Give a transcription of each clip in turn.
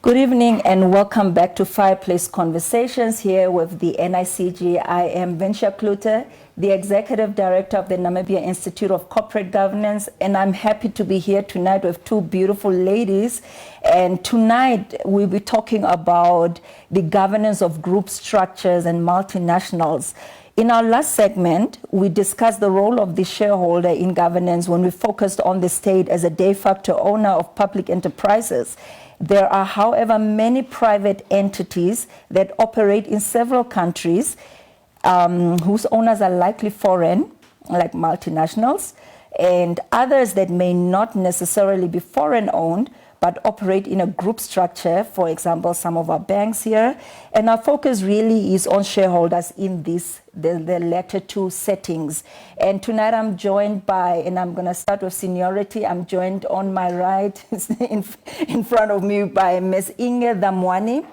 Good evening and welcome back to Fireplace Conversations here with the NICG. I am Vinsha Klute, the Executive Director of the Namibia Institute of Corporate Governance, and I'm happy to be here tonight with two beautiful ladies. And tonight we'll be talking about the governance of group structures and multinationals. In our last segment, we discussed the role of the shareholder in governance when we focused on the state as a de facto owner of public enterprises. There are, however, many private entities that operate in several countries whose owners are likely foreign, like multinationals, and others that may not necessarily be foreign owned, but operate in a group structure, for example, some of our banks here. And our focus really is on shareholders in the latter two settings. And tonight I'm joined by, and I'm going to start with seniority, I'm joined on my right, in front of me, by Ms. Inge Damwani.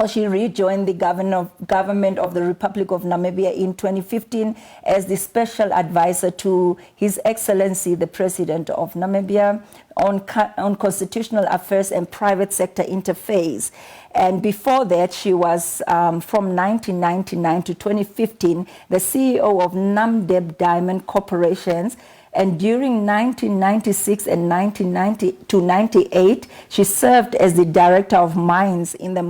She rejoined the government of the Republic of Namibia in 2015 as the special advisor to His Excellency, the President of Namibia, on constitutional affairs and private sector interface. And before that, she was, from 1999 to 2015, the CEO of Namdeb Diamond Corporations. And during 1996 and 1990 to 98, she served as the Director of Mines in the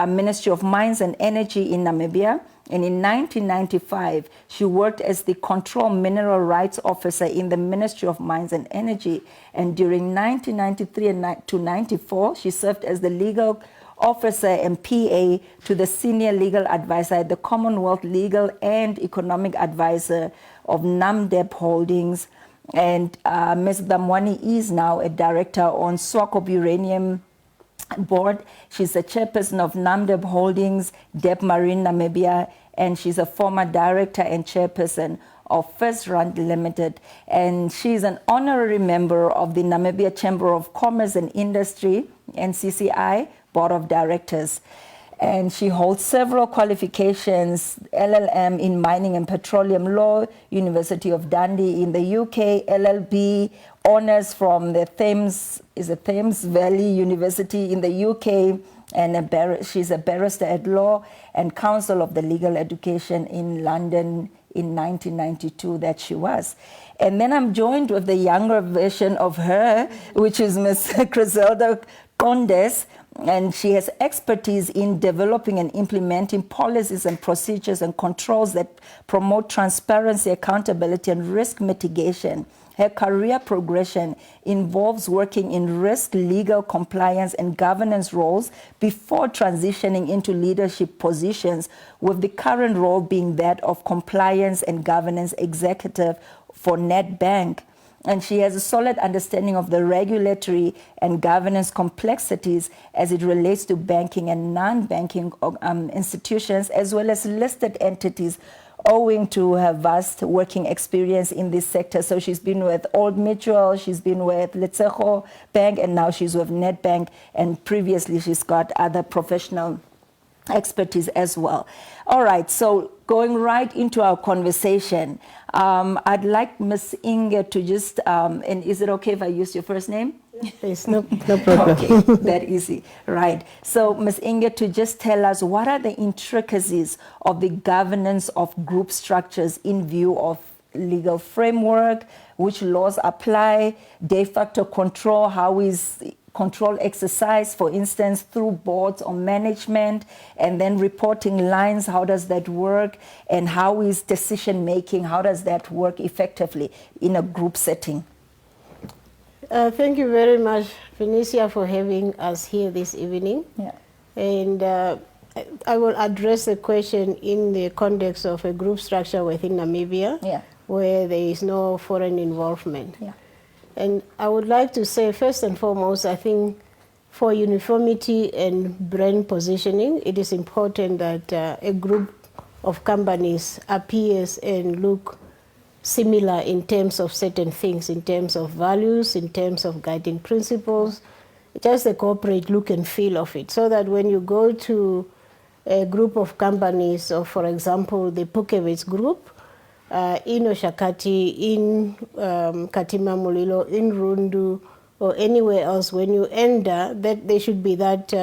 Ministry of Mines and Energy in Namibia. And in 1995, she worked as the Control Mineral Rights Officer in the Ministry of Mines and Energy. And during 1993 to 94, she served as the Legal Officer and PA to the Senior Legal Advisor at the Commonwealth Legal and Economic Advisor of Namdeb Holdings. And Ms. Damwani is now a director on Swakop Uranium Board. She's the chairperson of Namdeb Holdings, Deb Marine Namibia, and she's a former director and chairperson of First Rand Limited. And she's an honorary member of the Namibia Chamber of Commerce and Industry, NCCI, Board of Directors. And she holds several qualifications, LLM in Mining and Petroleum Law, University of Dundee in the UK, LLB, honors from the Thames Valley University in the UK, and she's a barrister at law and counsel of the legal education in London in 1992 that she was. And then I'm joined with the younger version of her, which is Ms. Griselda Condes, and she has expertise in developing and implementing policies and procedures and controls that promote transparency, accountability, and risk mitigation. Her career progression involves working in risk, legal, compliance, and governance roles before transitioning into leadership positions, with the current role being that of compliance and governance executive for Nedbank. And she has a solid understanding of the regulatory and governance complexities as it relates to banking and non-banking institutions, as well as listed entities, owing to her vast working experience in this sector. So she's been with Old Mutual, she's been with Letshego Bank, and now she's with Nedbank. And previously, she's got other professional expertise as well. All right, so going right into our conversation, I'd like Ms. Inge to just, and is it okay if I use your first name? Yes, no problem. Okay, that easy, right. So Ms. Inge, to just tell us what are the intricacies of the governance of group structures in view of legal framework, which laws apply, de facto control, how is control exercise, for instance, through boards or management, and then reporting lines, how does that work, and how is decision making, how does that work effectively in a group setting? Thank you very much, Vinicia, for having us here this evening. Yeah. And I will address the question in the context of a group structure within Namibia, yeah, where there is no foreign involvement. Yeah. And I would like to say, first and foremost, I think for uniformity and brand positioning, it is important that a group of companies appears and look similar in terms of certain things, in terms of values, in terms of guiding principles, just the corporate look and feel of it, so that when you go to a group of companies, or for example, the Pukewitz Group, in Oshakati, in Katima Mulilo, in Rundu, or anywhere else, when you enter, that there should be that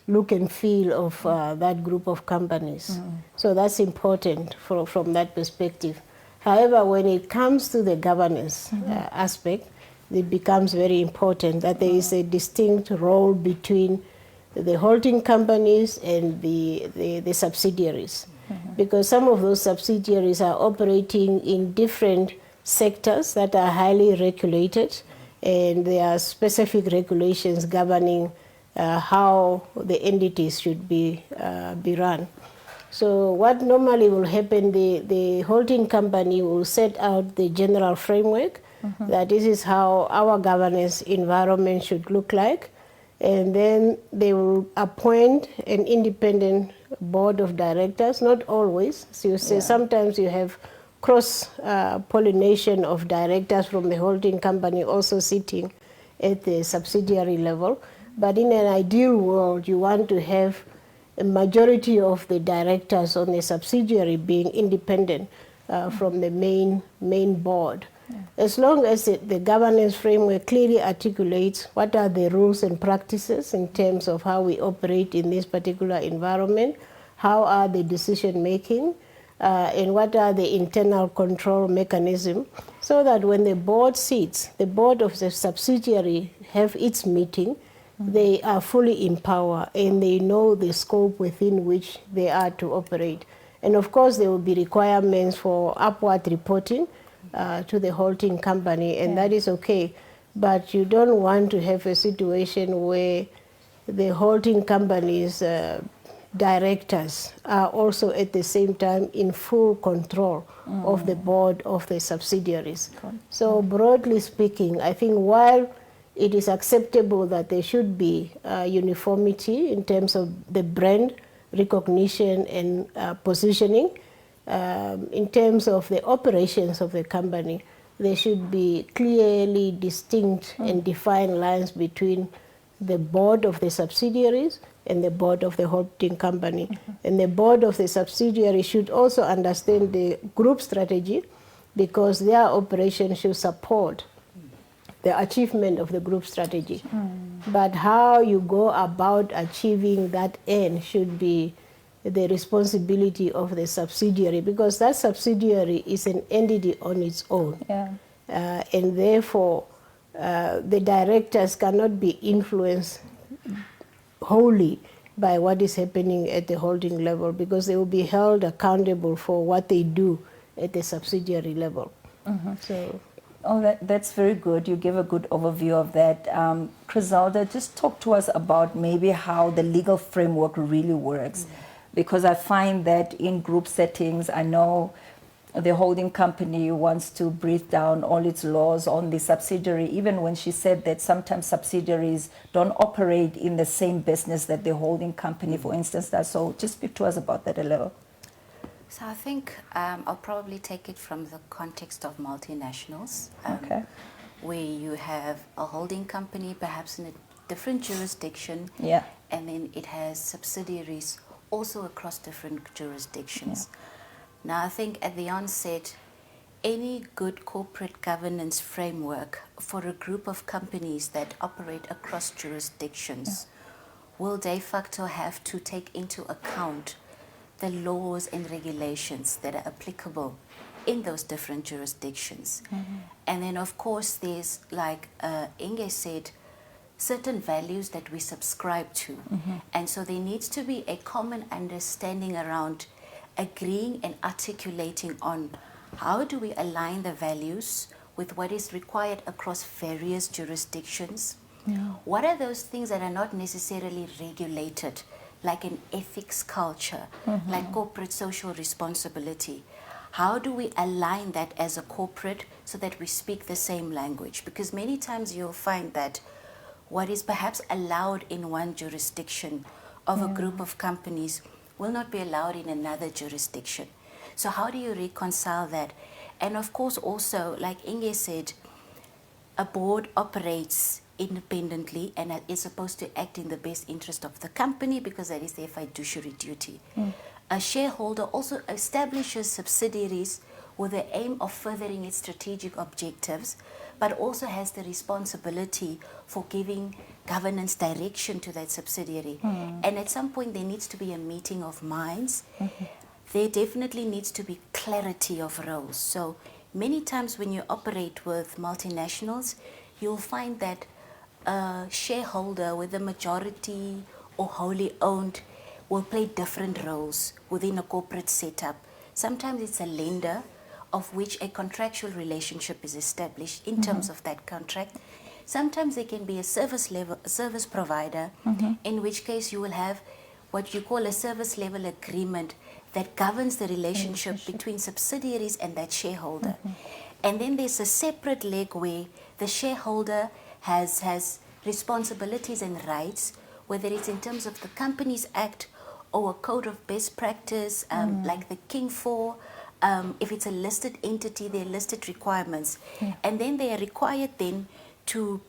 look and feel of that group of companies. So that's important from that perspective. However, when it comes to the governance aspect, it becomes very important that there is a distinct role between the holding companies and the subsidiaries. Because some of those subsidiaries are operating in different sectors that are highly regulated, and there are specific regulations governing how the entities should be run. So what normally will happen, the holding company will set out the general framework that this is how our governance environment should look like, and then they will appoint an independent board of directors, not always. So you say sometimes you have cross-pollination of directors from the holding company also sitting at the subsidiary level. But in an ideal world, you want to have a majority of the directors on the subsidiary being independent from the main board. As long as the governance framework clearly articulates what are the rules and practices in terms of how we operate in this particular environment, how are the decision making, and what are the internal control mechanisms, so that when the board sits, the board of the subsidiary have its meeting, they are fully in power and they know the scope within which they are to operate. And of course, there will be requirements for upward reporting to the holding company, and that is okay. But you don't want to have a situation where the holding company's directors are also at the same time in full control of the board of the subsidiaries. So broadly speaking, I think while it is acceptable that there should be uniformity in terms of the brand recognition and positioning, in terms of the operations of the company, there should be clearly distinct and defined lines between the board of the subsidiaries and the board of the holding company. And the board of the subsidiary should also understand the group strategy, because their operation should support the achievement of the group strategy. But how you go about achieving that end should be the responsibility of the subsidiary, because that subsidiary is an entity on its own. And therefore, the directors cannot be influenced wholly by what is happening at the holding level, because they will be held accountable for what they do at the subsidiary level. So. Oh, that's very good. You give a good overview of that. Griselda, just talk to us about maybe how the legal framework really works. Because I find that in group settings, I know the holding company wants to breathe down all its laws on the subsidiary, even when she said that sometimes subsidiaries don't operate in the same business that the holding company, for instance, does. So just speak to us about that a little. So I think I'll probably take it from the context of multinationals, where you have a holding company perhaps in a different jurisdiction, and then it has subsidiaries also across different jurisdictions. Now I think at the onset, any good corporate governance framework for a group of companies that operate across jurisdictions will de facto have to take into account the laws and regulations that are applicable in those different jurisdictions. And then of course there's, like Inge said, certain values that we subscribe to. And so there needs to be a common understanding around agreeing and articulating on how do we align the values with what is required across various jurisdictions. What are those things that are not necessarily regulated, like an ethics culture, like corporate social responsibility? How do we align that as a corporate so that we speak the same language? Because many times you'll find that what is perhaps allowed in one jurisdiction of a group of companies will not be allowed in another jurisdiction. So how do you reconcile that? And of course also, like Inge said, a board operates independently and is supposed to act in the best interest of the company, because that is their fiduciary duty. A shareholder also establishes subsidiaries with the aim of furthering its strategic objectives, but also has the responsibility for giving governance direction to that subsidiary. And at some point there needs to be a meeting of minds. There definitely needs to be clarity of roles. So many times when you operate with multinationals, you'll find that a shareholder, whether majority or wholly owned, will play different roles within a corporate setup. Sometimes it's a lender, of which a contractual relationship is established in terms of that contract. Sometimes there can be a service provider, in which case you will have what you call a service level agreement that governs the relationship between subsidiaries and that shareholder. And then there's a separate leg where the shareholder has responsibilities and rights, whether it's in terms of the Companies Act or a code of best practice, like the King 4. If it's a listed entity, there are listed requirements. And then they are required then to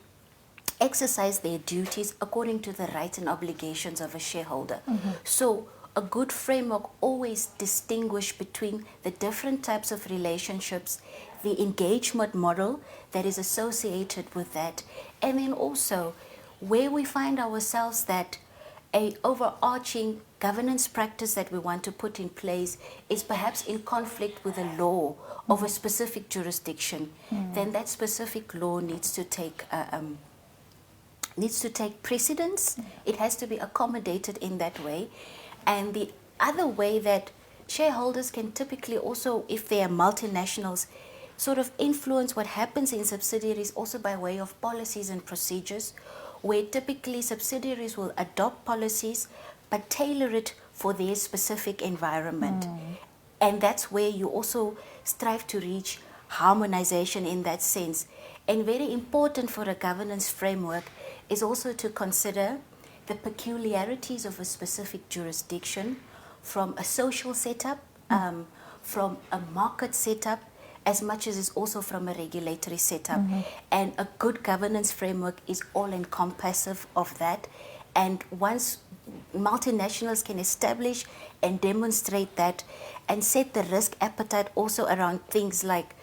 exercise their duties according to the rights and obligations of a shareholder. So a good framework always distinguish between the different types of relationships, the engagement model that is associated with that, and then also where we find ourselves that a overarching governance practice that we want to put in place is perhaps in conflict with the law of a specific jurisdiction, then that specific law needs to take precedence. It has to be accommodated in that way. And the other way that shareholders can typically also, if they are multinationals, sort of influence what happens in subsidiaries also by way of policies and procedures, where typically subsidiaries will adopt policies but tailor it for their specific environment. And that's where you also strive to reach harmonization in that sense. And very important for a governance framework is also to consider the peculiarities of a specific jurisdiction, from a social setup, from a market setup, as much as it's also from a regulatory setup. And a good governance framework is all-encompassive of that. And once multinationals can establish and demonstrate that and set the risk appetite also around things like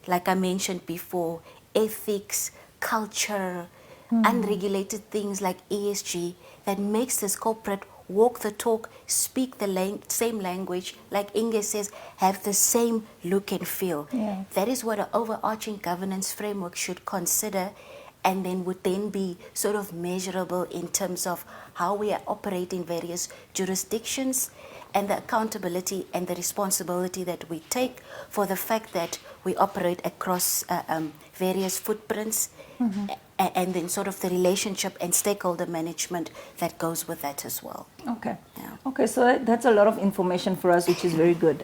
I mentioned before, ethics, culture, unregulated things like ESG, that makes this corporate walk the talk, speak the same language, like Inge says, have the same look and feel. That is what an overarching governance framework should consider, and then would then be sort of measurable in terms of how we are operating various jurisdictions, and the accountability and the responsibility that we take for the fact that we operate across various footprints, and then sort of the relationship and stakeholder management that goes with that as well. Okay. Okay, so that's a lot of information for us, which is very good.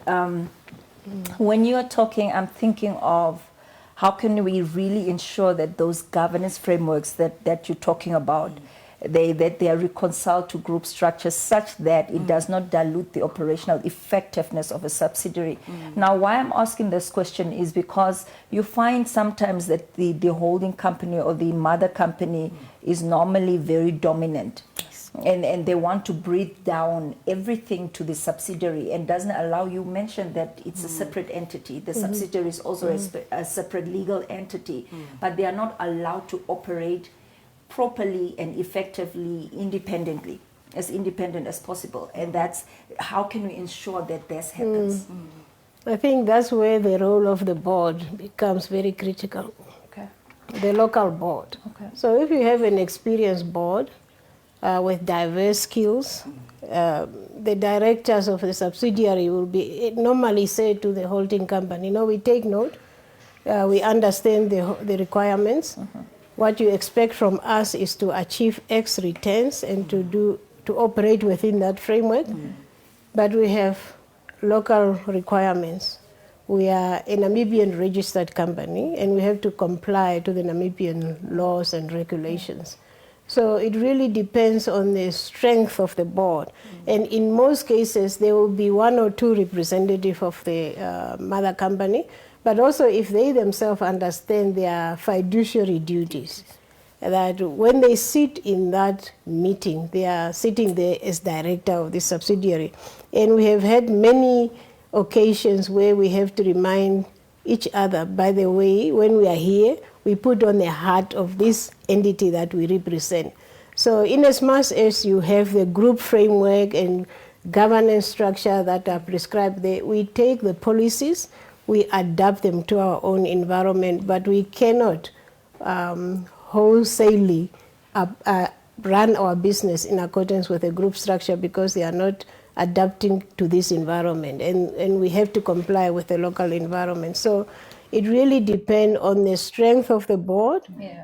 When you are talking, I'm thinking of how can we really ensure that those governance frameworks that you're talking about, that they are reconciled to group structures such that it does not dilute the operational effectiveness of a subsidiary. Now, why I'm asking this question is because you find sometimes that the holding company or the mother company is normally very dominant. And they want to breathe down everything to the subsidiary and doesn't allow, you mentioned that it's a separate entity. The subsidiary is also a separate legal entity, but they are not allowed to operate properly and effectively independently, as independent as possible. And that's, how can we ensure that this happens? I think that's where the role of the board becomes very critical. Okay. The local board. Okay. So if you have an experienced board with diverse skills, the directors of the subsidiary will be normally say to the holding company, we take note, we understand the requirements. What you expect from us is to achieve X returns and to operate within that framework. But we have local requirements. We are a Namibian registered company and we have to comply to the Namibian laws and regulations. So it really depends on the strength of the board. And in most cases, there will be one or two representatives of the mother company, but also if they themselves understand their fiduciary duties, that when they sit in that meeting, they are sitting there as director of the subsidiary. And we have had many occasions where we have to remind each other. By the way, when we are here, we put on the hat of this entity that we represent. So in as much as you have the group framework and governance structure that are prescribed there, we take the policies, we adapt them to our own environment, but we cannot wholesalely run our business in accordance with a group structure because they are not adapting to this environment, and we have to comply with the local environment. So it really depends on the strength of the board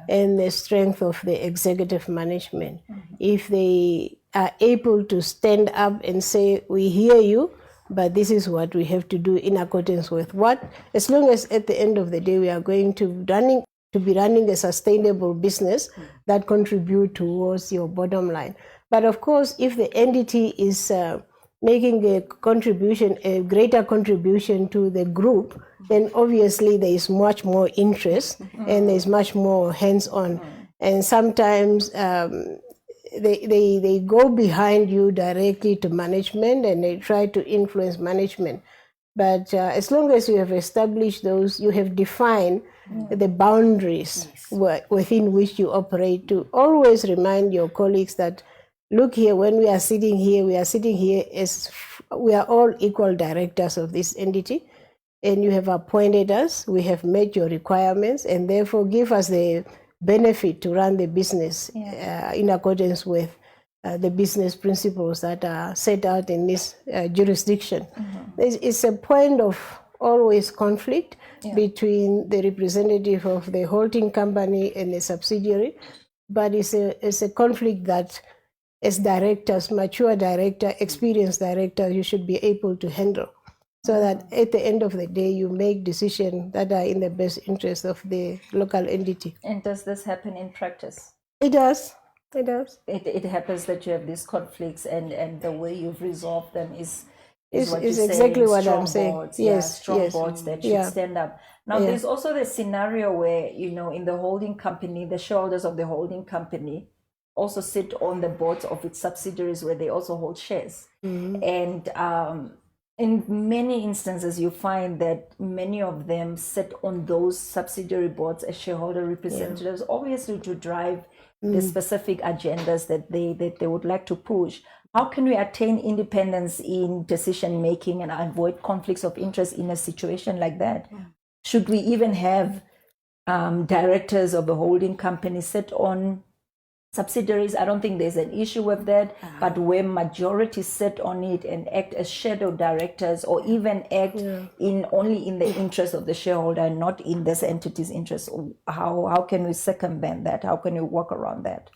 and the strength of the executive management. If they are able to stand up and say, we hear you, but this is what we have to do in accordance with what, as long as at the end of the day we are going to be running a sustainable business that contribute towards your bottom line. But of course, if the entity is making a contribution, a greater contribution to the group, then obviously there is much more interest and there is much more hands-on. And sometimes they go behind you directly to management and they try to influence management. But as long as you have established those, you have defined the boundaries within which you operate, to always remind your colleagues that, look here, when we are sitting here as we are all equal directors of this entity, and you have appointed us, we have met your requirements, and therefore give us the benefit to run the business in accordance with the business principles that are set out in this jurisdiction. It's a point of always conflict between the representative of the holding company and the subsidiary, but it's a conflict that, as directors, mature director, experienced director, you should be able to handle, so that at the end of the day, you make decisions that are in the best interest of the local entity. And does this happen in practice? It does. It does. It happens that you have these conflicts, and the way you've resolved them is what is you're exactly saying, what strong I'm saying. boards, Yes, strong yes. boards that should stand up. Now, there's also the scenario where, in the holding company, the shareholders of the holding company also sit on the boards of its subsidiaries where they also hold shares. And in many instances, you find that many of them sit on those subsidiary boards as shareholder representatives, obviously to drive the specific agendas that they would like to push. How can we attain independence in decision making and avoid conflicts of interest in a situation like that? Should we even have directors of a holding company sit on subsidiaries? I don't think there's an issue with that, but where majority sit on it and act as shadow directors, or even act only in the interest of the shareholder and not in this entity's interest, how can we circumvent that? How can we work around that?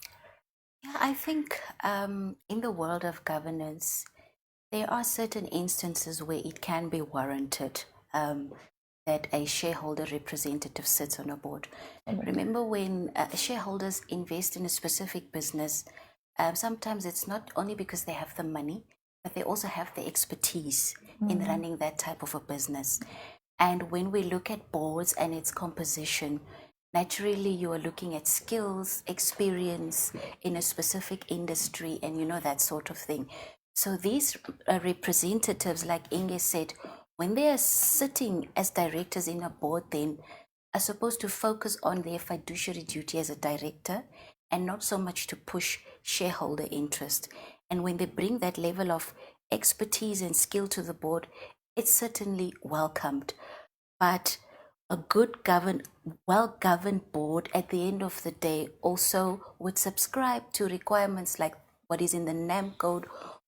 Yeah, I think in the world of governance, there are certain instances where it can be warranted that a shareholder representative sits on a board. Remember, when shareholders invest in a specific business, sometimes it's not only because they have the money, but they also have the expertise in running that type of a business. And when we look at boards and its composition, naturally you are looking at skills, experience in a specific industry, and that sort of thing. So these representatives, like Inge said, when they are sitting as directors in a board, then are supposed to focus on their fiduciary duty as a director and not so much to push shareholder interest. And when they bring that level of expertise and skill to the board, it's certainly welcomed. But a good well-governed board at the end of the day also would subscribe to requirements like what is in the NAM code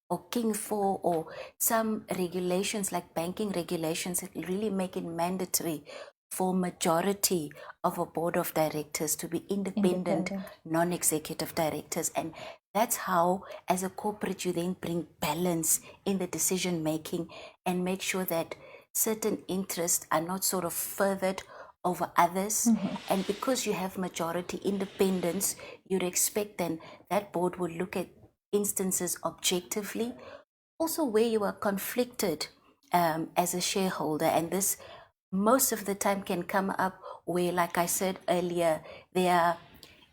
or King 4, or some regulations like banking regulations that really make it mandatory for majority of a board of directors to be independent. Non-executive directors. And that's how, as a corporate, you then bring balance in the decision making and make sure that certain interests are not sort of furthered over others. And because you have majority independence, you'd expect then that board would look at instances objectively, also where you are conflicted as a shareholder. And this most of the time can come up where, like I said earlier, there are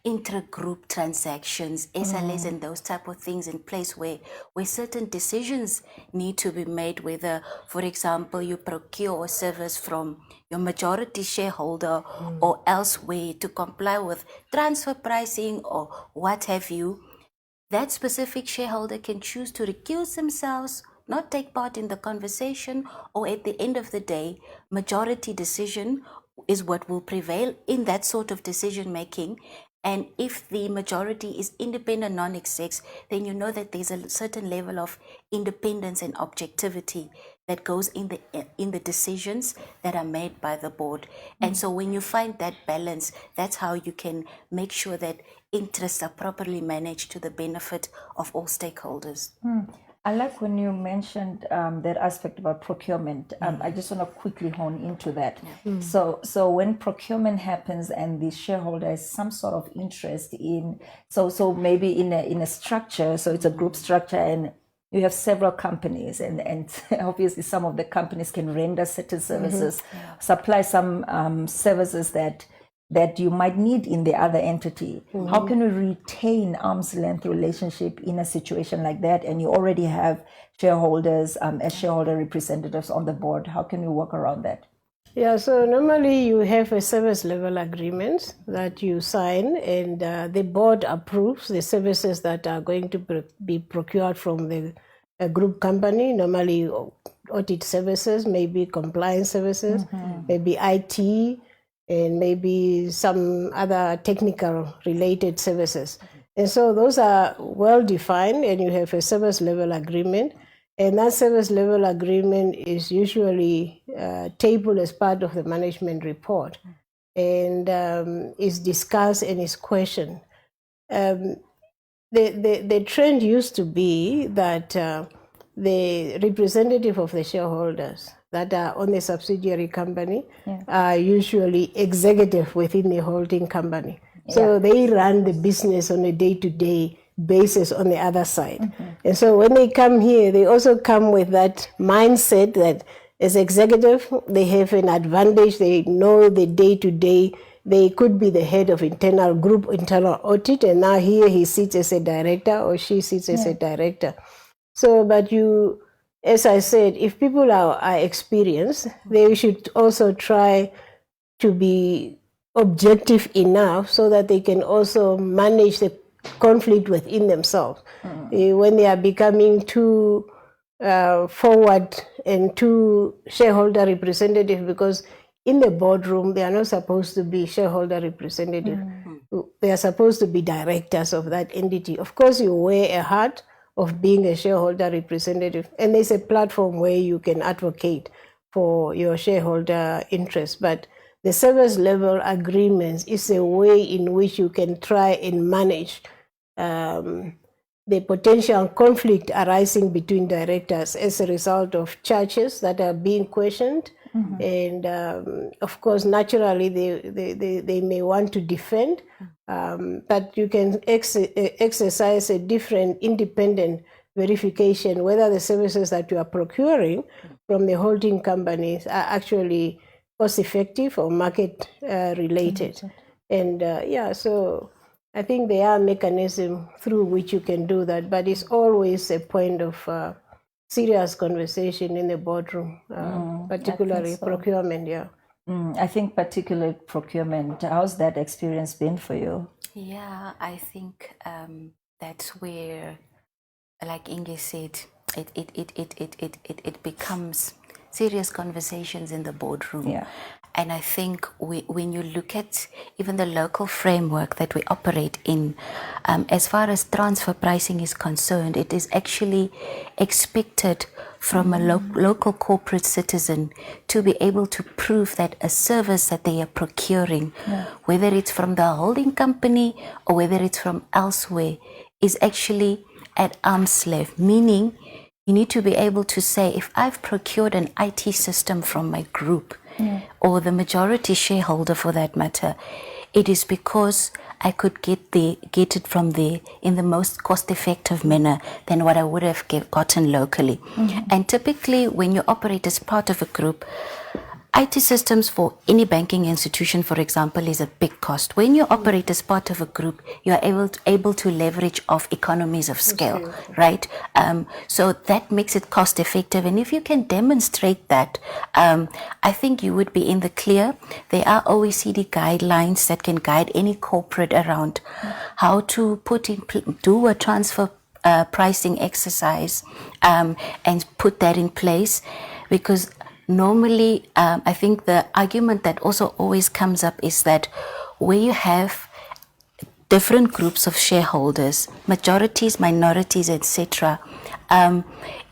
intra-group transactions, SLAs and those type of things in place where certain decisions need to be made, whether, for example, you procure a service from your majority shareholder or elsewhere to comply with transfer pricing or what have you, that specific shareholder can choose to recuse themselves, not take part in the conversation, or at the end of the day, majority decision is what will prevail in that sort of decision making. And if the majority is independent non-execs, then you know that there's a certain level of independence and objectivity that goes in the decisions that are made by the board. And so when you find that balance, that's how you can make sure that interests are properly managed to the benefit of all stakeholders. I like when you mentioned that aspect about procurement. I just want to quickly hone into that. So when procurement happens and the shareholder has some sort of interest in, so maybe in a structure, so it's a group structure and you have several companies and obviously some of the companies can render certain services, supply some services that you might need in the other entity. How can we retain arm's length relationship in a situation like that? And you already have shareholders as shareholder representatives on the board. How can we work around that? Yeah, so normally you have a service level agreement that you sign, and the board approves the services that are going to be procured from the group company. Normally audit services, maybe compliance services, maybe IT, and maybe some other technical related services. And so those are well defined, and you have a service level agreement. And that service level agreement is usually tabled as part of the management report and is discussed and is questioned. The trend used to be that the representative of the shareholders that are on the subsidiary company are usually executive within the holding company. So they run the business on a day-to-day basis on the other side. And so when they come here, they also come with that mindset that as executive, they have an advantage. They know the day-to-day. They could be the head of internal audit, and now here he sits as a director or she sits as a director. So, but you, as I said, if people are experienced, they should also try to be objective enough so that they can also manage the conflict within themselves. When they are becoming too forward and too shareholder representative, because in the boardroom, they are not supposed to be shareholder representative. They are supposed to be directors of that entity. Of course, you wear a hat of being a shareholder representative, and there's a platform where you can advocate for your shareholder interests. But the service level agreements is a way in which you can try and manage the potential conflict arising between directors as a result of charges that are being questioned. And of course, naturally, they may want to defend, but you can exercise a different independent verification whether the services that you are procuring from the holding companies are actually cost effective or market related. And so I think there are mechanisms through which you can do that, but it's always a point of serious conversation in the boardroom, particularly procurement. I think particularly procurement. How's that experience been for you? Yeah, I think that's where, like Inge said, it becomes serious conversations in the boardroom. And I think when you look at even the local framework that we operate in, as far as transfer pricing is concerned, it is actually expected from a local corporate citizen to be able to prove that a service that they are procuring, whether it's from the holding company or whether it's from elsewhere, is actually at arm's length, meaning you need to be able to say, if I've procured an IT system from my group, or the majority shareholder for that matter, it is because I could get it from there in the most cost-effective manner than what I would have gotten locally. And typically, when you operate as part of a group, IT systems for any banking institution, for example, is a big cost. When you operate as part of a group, you are able to leverage off economies of scale, right? So that makes it cost effective. And if you can demonstrate that, I think you would be in the clear. There are OECD guidelines that can guide any corporate around how to do a transfer pricing exercise and put that in place, because normally, I think the argument that also always comes up is that where you have different groups of shareholders, majorities, minorities, etc.,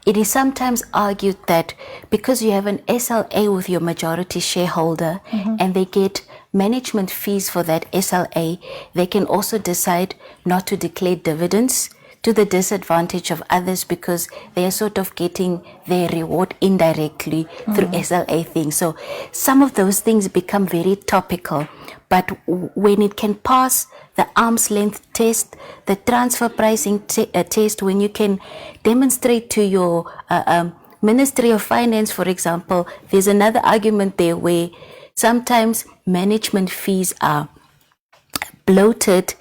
it is sometimes argued that because you have an SLA with your majority shareholder and they get management fees for that SLA, they can also decide not to declare dividends to the disadvantage of others because they are sort of getting their reward indirectly through SLA things. So some of those things become very topical. But when it can pass the arm's length test, the transfer pricing test, when you can demonstrate to your Ministry of Finance, for example, there's another argument there where sometimes management fees are bloated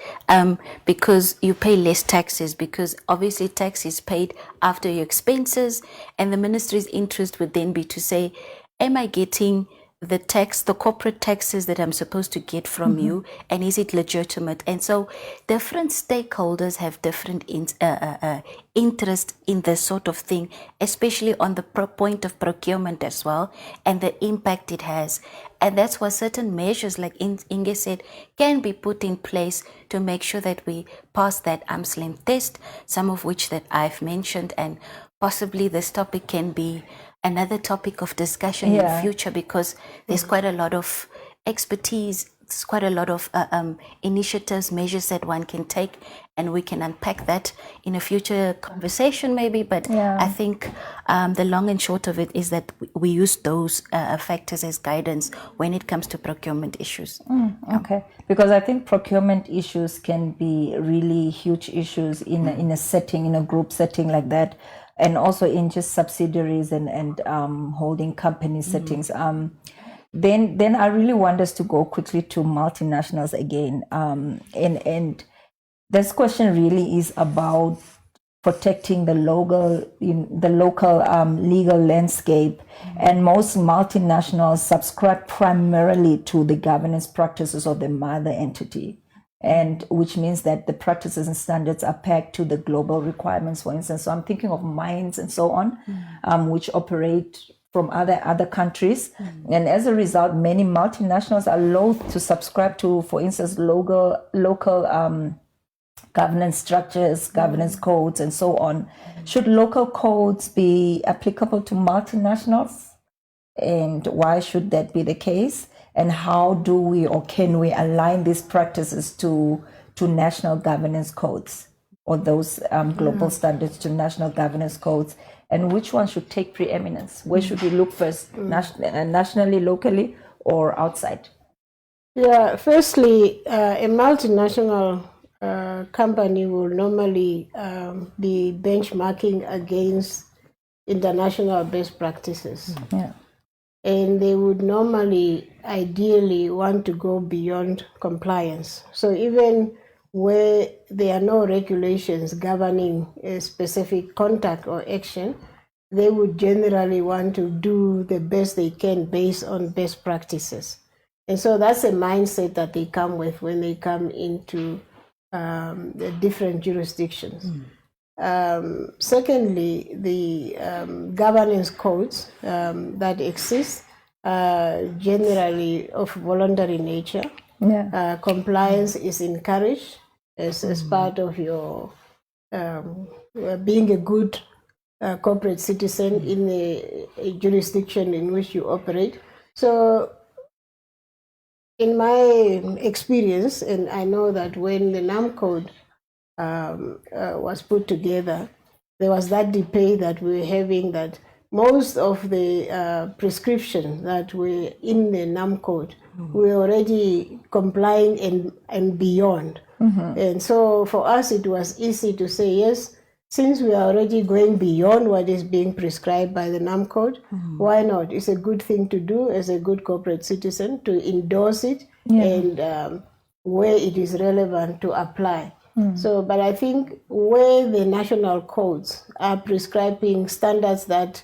because you pay less taxes, because obviously tax is paid after your expenses, and the ministry's interest would then be to say, am I getting the corporate taxes that I'm supposed to get from you, and is it legitimate? And so different stakeholders have different interest in this sort of thing, especially on the point of procurement as well, and the impact it has. And that's why certain measures, like Inge said, can be put in place to make sure that we pass that arm's length test, some of which that I've mentioned, and possibly this topic can be another topic of discussion in the future, because there's quite a lot of expertise, there's quite a lot of initiatives, measures that one can take, and we can unpack that in a future conversation maybe. But I think the long and short of it is that we use those factors as guidance when it comes to procurement issues. Okay, because I think procurement issues can be really huge issues in a setting, in a group setting like that, and also in just subsidiaries and holding company settings. Then I really want us to go quickly to multinationals again. And this question really is about protecting the local legal landscape. And most multinationals subscribe primarily to the governance practices of the mother entity, and which means that the practices and standards are pegged to the global requirements, for instance. So I'm thinking of mines and so on, which operate from other countries. And as a result, many multinationals are loath to subscribe to, for instance, local governance structures, governance codes, and so on. Should local codes be applicable to multinationals? And why should that be the case? And how do we, or can we, align these practices to national governance codes, or those global standards to national governance codes? And which one should take preeminence? Where should we look first, nationally, locally, or outside? Yeah, firstly, a multinational company will normally be benchmarking against international best practices. And they would normally, ideally, want to go beyond compliance. So even where there are no regulations governing a specific conduct or action, they would generally want to do the best they can based on best practices. And so that's a mindset that they come with when they come into the different jurisdictions. Secondly, the governance codes that exist are generally of voluntary nature. Compliance is encouraged as part of your being a good corporate citizen in a jurisdiction in which you operate. So in my experience, and I know that when the NAM code was put together, there was that debate that we were having, that most of the prescriptions that were in the NAM code were already complying and beyond. And so for us, it was easy to say, yes, since we are already going beyond what is being prescribed by the NAM Code, why not? It's a good thing to do as a good corporate citizen to endorse it and where it is relevant to apply. So, but I think where the national codes are prescribing standards that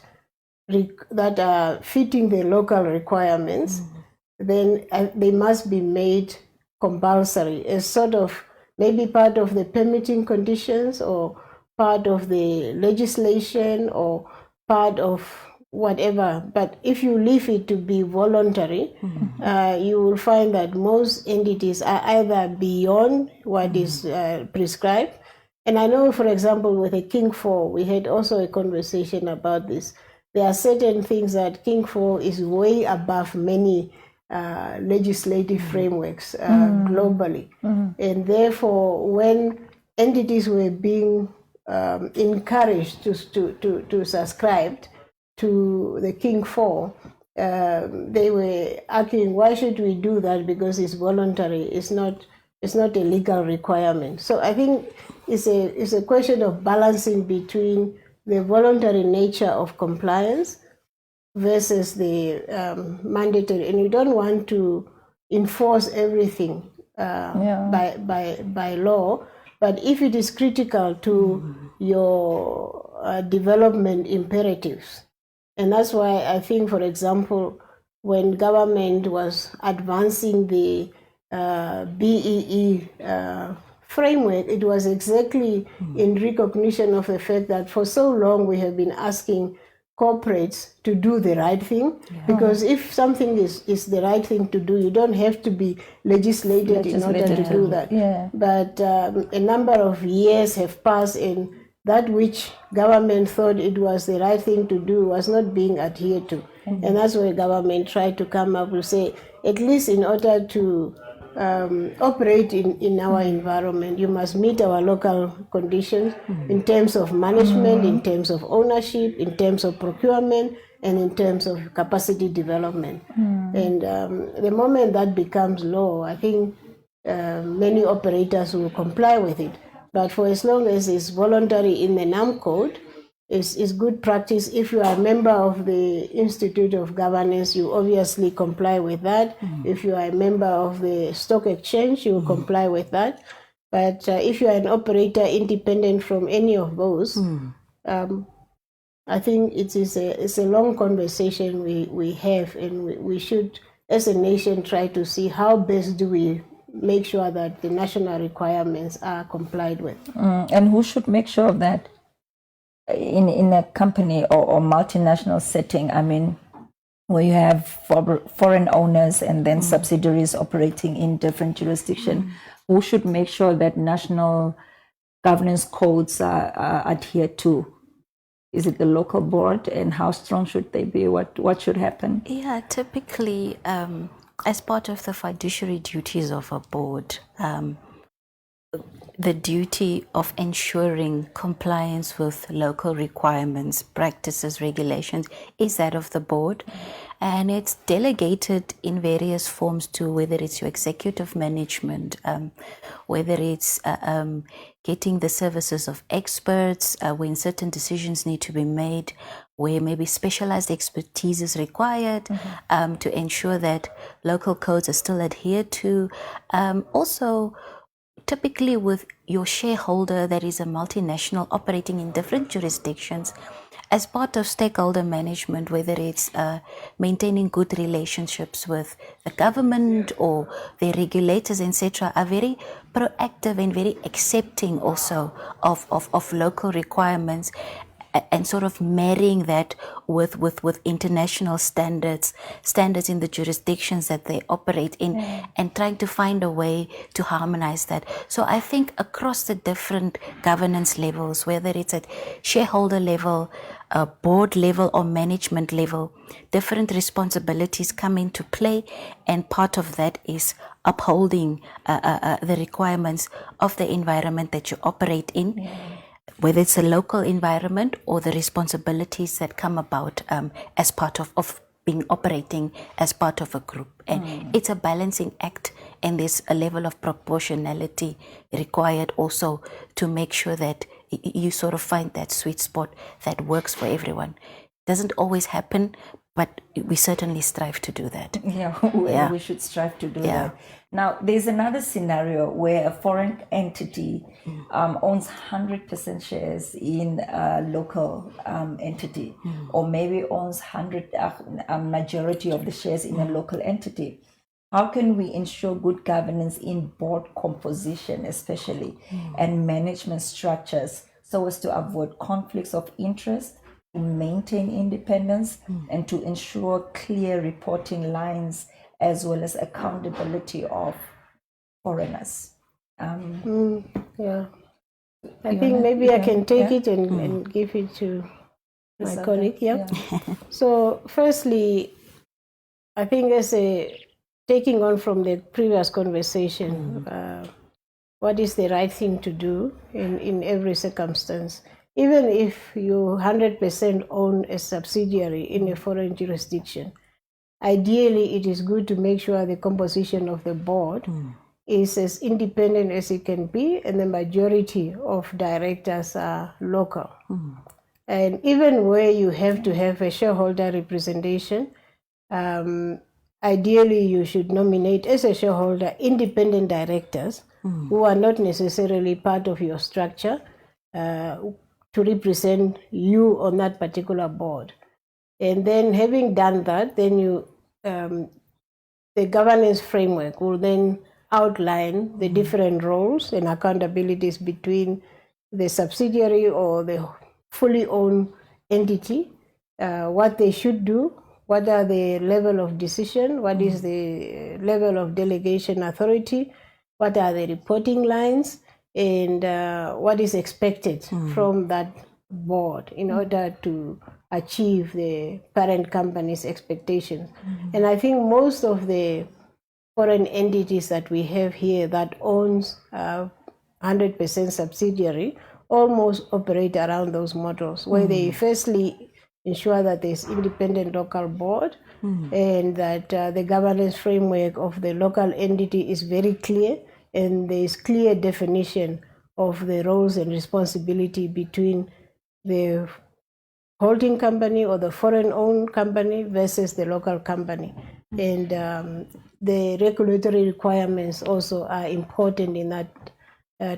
are fitting the local requirements, then they must be made compulsory as sort of maybe part of the permitting conditions or part of the legislation or part of whatever. But if you leave it to be voluntary, you will find that most entities are either beyond what is prescribed. And I know, for example, with the King 4, we had also a conversation about this. There are certain things that King 4 is way above many legislative frameworks globally. And therefore, when entities were being encouraged to subscribe to the King 4, they were asking, why should we do that? Because it's voluntary. It's not a legal requirement. So I think it's a question of balancing between the voluntary nature of compliance versus the mandatory. And you don't want to enforce everything by law, but if it is critical to your development imperatives. And that's why I think, for example, when government was advancing the BEE framework, it was exactly in recognition of the fact that for so long we have been asking corporates to do the right thing, because if something is the right thing to do, you don't have to be legislated in order to do that. But a number of years have passed, and that which government thought it was the right thing to do was not being adhered to. And that's where government tried to come up with, say, at least in order to operate in our environment, you must meet our local conditions in terms of management, in terms of ownership, in terms of procurement, and in terms of capacity development. And the moment that becomes law, I think many operators will comply with it. But for as long as it's voluntary in the NAM Code, it's good practice. If you are a member of the Institute of Governance, you obviously comply with that. If you are a member of the stock exchange, you will comply with that. But if you are an operator independent from any of those, I think it's a long conversation we have, and we should, as a nation, try to see how best do we make sure that the national requirements are complied with. And who should make sure of that? In a company or multinational setting, I mean, where you have foreign owners and then subsidiaries operating in different jurisdictions, who should make sure that national governance codes are adhered to? Is it the local board, and how strong should they be? What should happen? Yeah, typically, as part of the fiduciary duties of a board, the duty of ensuring compliance with local requirements, practices, regulations is that of the board, and it's delegated in various forms to whether it's your executive management, whether it's getting the services of experts when certain decisions need to be made, where maybe specialized expertise is required to ensure that local codes are still adhered to. Also, typically with your shareholder that is a multinational operating in different jurisdictions, as part of stakeholder management, whether it's maintaining good relationships with the government or the regulators, etc., are very proactive and very accepting also of local requirements, and sort of marrying that with international standards in the jurisdictions that they operate in, and trying to find a way to harmonize that. So I think across the different governance levels, whether it's at shareholder level, board level, or management level, different responsibilities come into play, and part of that is upholding the requirements of the environment that you operate in. Whether it's a local environment or the responsibilities that come about as part of being operating as part of a group. And it's a balancing act, and there's a level of proportionality required also to make sure that you sort of find that sweet spot that works for everyone. Doesn't always happen, but we certainly strive to do that. We should strive to do that. Now, there's another scenario where a foreign entity owns 100% shares in a local entity, or maybe owns a majority of the shares in a local entity. How can we ensure good governance in board composition, especially, and management structures, so as to avoid conflicts of interest, to maintain independence, and to ensure clear reporting lines, as well as accountability of foreigners? I think maybe I can take it and give it to my colleague. So firstly, I think taking on from the previous conversation, what is the right thing to do in every circumstance? Even if you 100% own a subsidiary in a foreign jurisdiction, ideally it is good to make sure the composition of the board is as independent as it can be, and the majority of directors are local. And even where you have to have a shareholder representation, ideally you should nominate as a shareholder independent directors who are not necessarily part of your structure to represent you on that particular board. And then having done that, then the governance framework will then outline the different roles and accountabilities between the subsidiary or the fully owned entity, what they should do, what are the level of decision, what is the level of delegation authority, what are the reporting lines, and what is expected from that board in order to achieve the parent company's expectations. And I think most of the foreign entities that we have here that owns 100% subsidiary almost operate around those models, where they firstly ensure that there's independent local board and that the governance framework of the local entity is very clear, and there is clear definition of the roles and responsibility between the holding company or the foreign-owned company versus the local company. And the regulatory requirements also are important in that,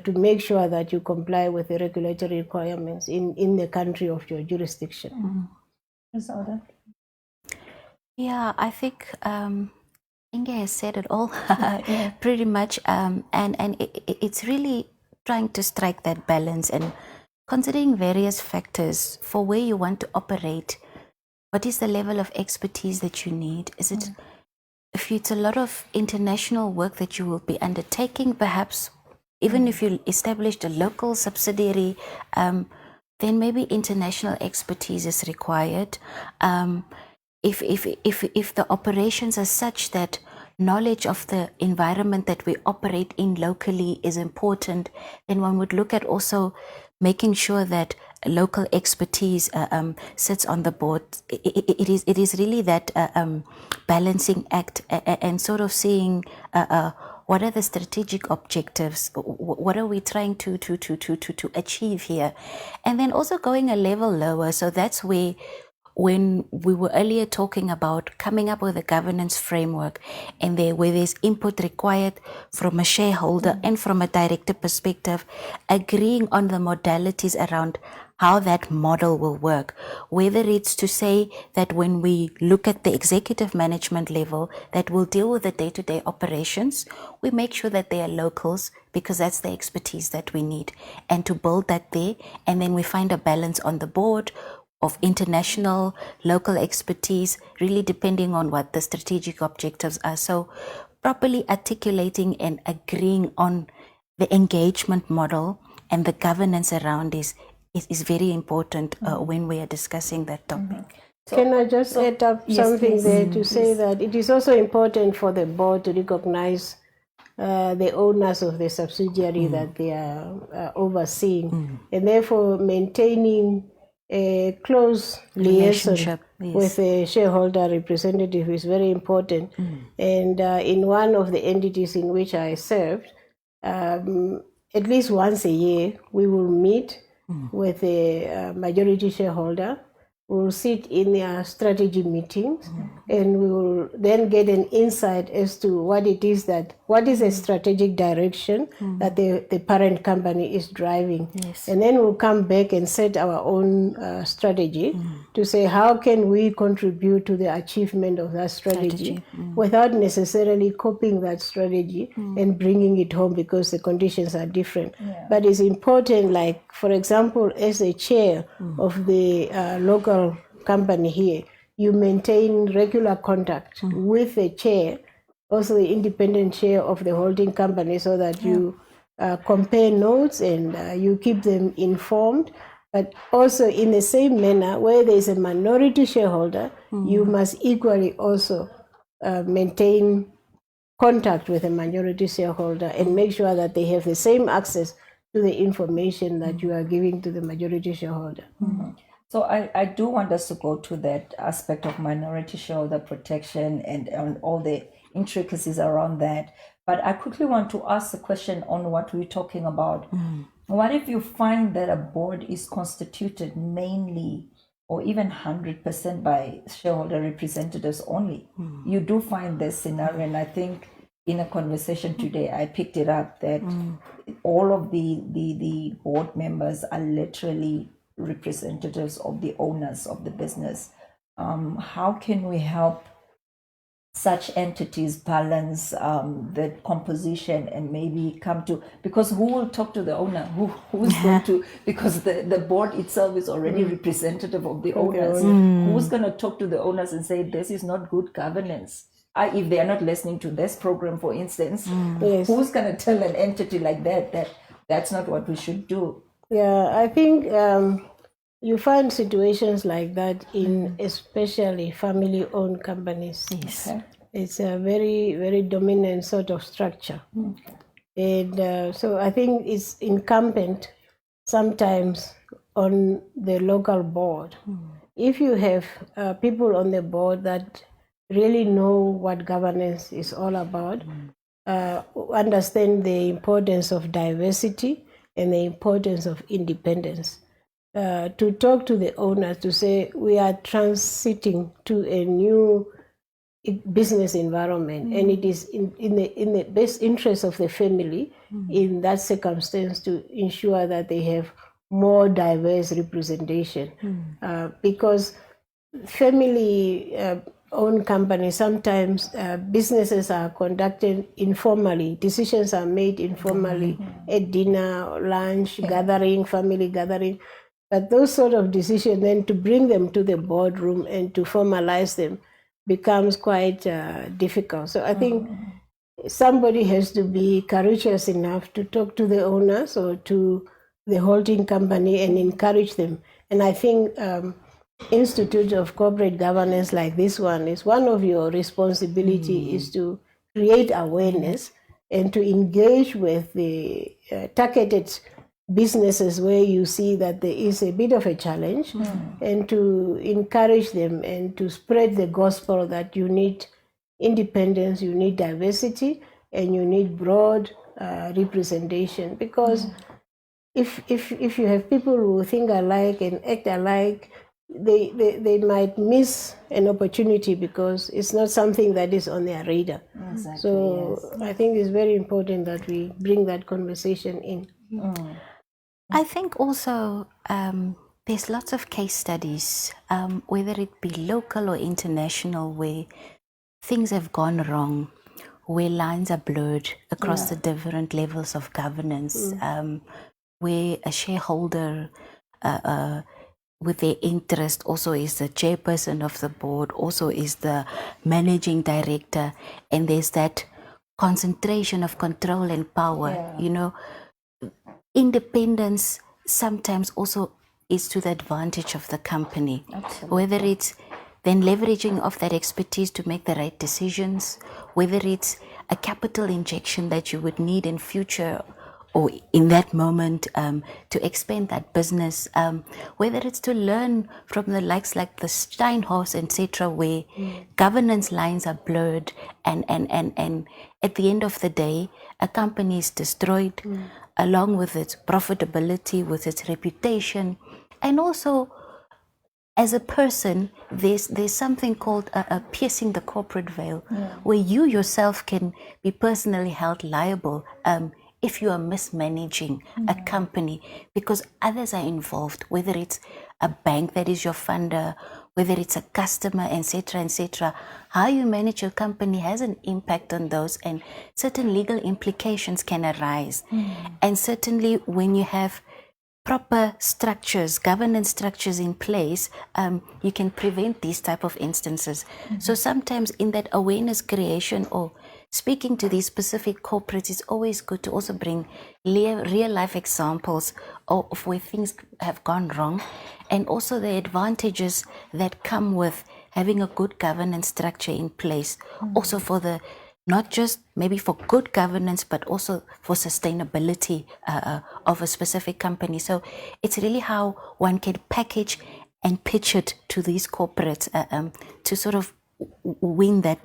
to make sure that you comply with the regulatory requirements in the country of your jurisdiction. Yeah, I think Inge has said it all pretty much, and it's really trying to strike that balance and considering various factors for where you want to operate. What is the level of expertise that you need? Is it, if it's a lot of international work that you will be undertaking, perhaps even if you established a local subsidiary, then maybe international expertise is required. If the operations are such that knowledge of the environment that we operate in locally is important, then one would look at also making sure that local expertise sits on the board. It is really that balancing act and sort of seeing what are the strategic objectives, what are we trying to achieve here, and then also going a level lower. So that's where, when we were earlier talking about coming up with a governance framework, and where there's input required from a shareholder and from a director perspective, agreeing on the modalities around how that model will work, whether it's to say that when we look at the executive management level that will deal with the day-to-day operations, we make sure that they are locals, because that's the expertise that we need, and to build that there, and then we find a balance on the board of international, local expertise, really depending on what the strategic objectives are. So properly articulating and agreeing on the engagement model and the governance around is very important when we are discussing that topic. Can I just add up something there to say that it is also important for the board to recognize the owners of the subsidiary that they are overseeing, and therefore maintaining a close liaison Relationship, yes. with a shareholder representative is very important. And in one of the entities in which I served, at least once a year, we will meet with a majority shareholder. We will sit in their strategy meetings, and we will then get an insight as to what is a strategic direction that the parent company is driving. Yes. And then we'll come back and set our own strategy to say how can we contribute to the achievement of that strategy without necessarily copying that strategy and bringing it home because the conditions are different. But it's important, like, for example, as a chair of the local company here, you maintain regular contact with the chair, also the independent chair of the holding company, so that you compare notes and you keep them informed. But also in the same manner, where there is a minority shareholder, you must equally also maintain contact with a majority shareholder and make sure that they have the same access to the information that you are giving to the majority shareholder. So I do want us to go to that aspect of minority shareholder protection and all the intricacies around that. But I quickly want to ask the question on what we're talking about. What if you find that a board is constituted mainly or even 100% by shareholder representatives only? You do find this scenario, and I think in a conversation today, I picked it up that all of the board members are literally representatives of the owners of the business. How can we help such entities balance the composition and maybe come to, because who will talk to the owner? Who's going to, because the board itself is already representative of the owners. Who's going to talk to the owners and say this is not good governance? If they are not listening to this program, for instance, who's going to tell an entity like that that's not what we should do? Yeah, I think you find situations like that in especially family-owned companies. Yes. Okay. It's a very, very dominant sort of structure. And so I think it's incumbent sometimes on the local board. If you have people on the board that really know what governance is all about, understand the importance of diversity and the importance of independence, to talk to the owners to say we are transiting to a new business environment, and it is in the best interest of the family in that circumstance to ensure that they have more diverse representation, because family owned companies, sometimes businesses are conducted informally, decisions are made informally at dinner, lunch, gathering, family gathering. But those sort of decisions, then to bring them to the boardroom and to formalize them becomes quite difficult. So I think somebody has to be courageous enough to talk to the owners or to the holding company and encourage them. And I think Institute of Corporate Governance like this one is one of your responsibility is to create awareness and to engage with the targeted businesses where you see that there is a bit of a challenge, and to encourage them and to spread the gospel that you need independence, you need diversity, and you need broad representation. Because if you have people who think alike and act alike, they might miss an opportunity because it's not something that is on their radar. Exactly, So I think it's very important that we bring that conversation in. I think also there's lots of case studies, whether it be local or international, where things have gone wrong, where lines are blurred across the different levels of governance, where a shareholder with their interest also is the chairperson of the board, also is the managing director, and there's that concentration of control and power, you know. Independence sometimes also is to the advantage of the company. Absolutely. Whether it's then leveraging of that expertise to make the right decisions, whether it's a capital injection that you would need in future or in that moment to expand that business, whether it's to learn from the likes like the Steinhaus, etc., where governance lines are blurred, and at the end of the day, a company is destroyed along with its profitability, with its reputation, and also as a person, there's something called piercing the corporate veil, where you yourself can be personally held liable if you are mismanaging a company, because others are involved, whether it's a bank that is your funder, whether it's a customer, etc., etc. How you manage your company has an impact on those, and certain legal implications can arise. And certainly when you have proper structures, governance structures in place, you can prevent these type of instances. So sometimes in that awareness creation or speaking to these specific corporates, it's always good to also bring real life examples of where things have gone wrong, and also the advantages that come with having a good governance structure in place, also for the not just maybe for good governance, but also for sustainability of a specific company. So it's really how one can package and pitch it to these corporates to sort of win their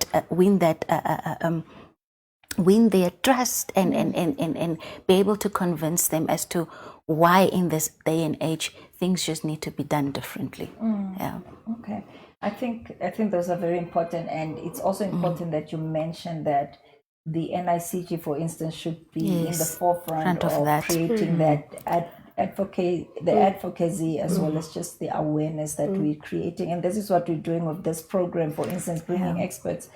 trust and be able to convince them as to why in this day and age things just need to be done differently. Yeah. Okay. I think those are very important, and it's also important that you mentioned that the NICG, for instance, should be in the forefront of that, creating that advocacy as well as just the awareness that we're creating. And this is what we're doing with this program, for instance, bringing experts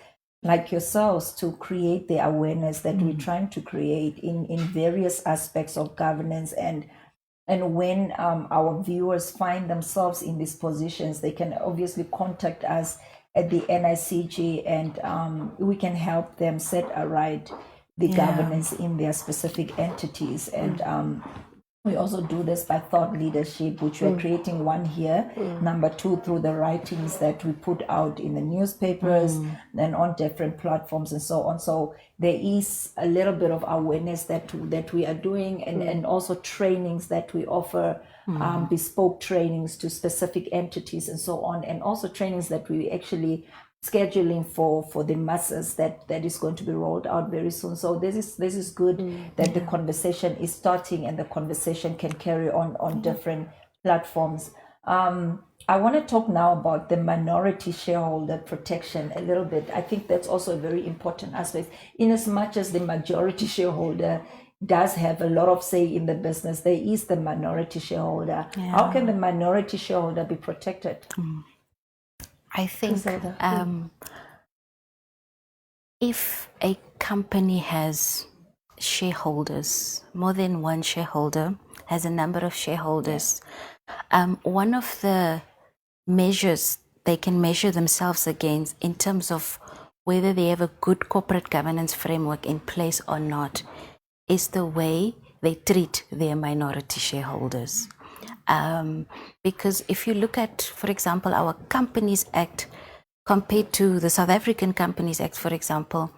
like yourselves to create the awareness that we're trying to create in various aspects of governance. And when our viewers find themselves in these positions, they can obviously contact us at the NICG, and we can help them set aright the governance in their specific entities. And we also do this by thought leadership, which we're creating one here. Number two, through the writings that we put out in the newspapers and on different platforms and so on. So there is a little bit of awareness that we are doing, and also trainings that we offer, bespoke trainings to specific entities and so on, and also trainings that we actually scheduling for the masses that is going to be rolled out very soon. So this is good that the conversation is starting, and the conversation can carry on different platforms. I want to talk now about the minority shareholder protection a little bit. I think that's also a very important aspect. In as much as the majority shareholder does have a lot of say in the business, there is the minority shareholder. How can the minority shareholder be protected? I think if a company has shareholders, more than one shareholder, has a number of shareholders, one of the measures they can measure themselves against in terms of whether they have a good corporate governance framework in place or not is the way they treat their minority shareholders. Because if you look at, for example, our Companies Act compared to the South African Companies Act, for example,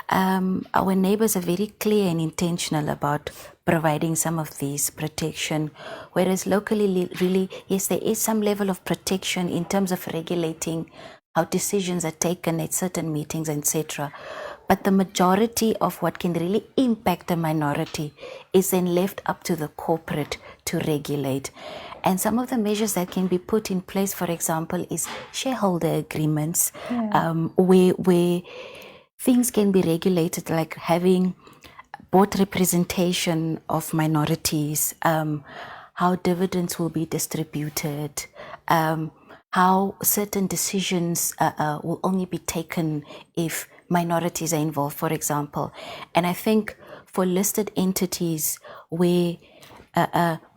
our neighbors are very clear and intentional about providing some of these protection, whereas locally, really, yes, there is some level of protection in terms of regulating how decisions are taken at certain meetings, etc. But the majority of what can really impact a minority is then left up to the corporate to regulate. And some of the measures that can be put in place, for example, is shareholder agreements, where things can be regulated, like having board representation of minorities, how dividends will be distributed, how certain decisions will only be taken if minorities are involved, for example. And I think for listed entities where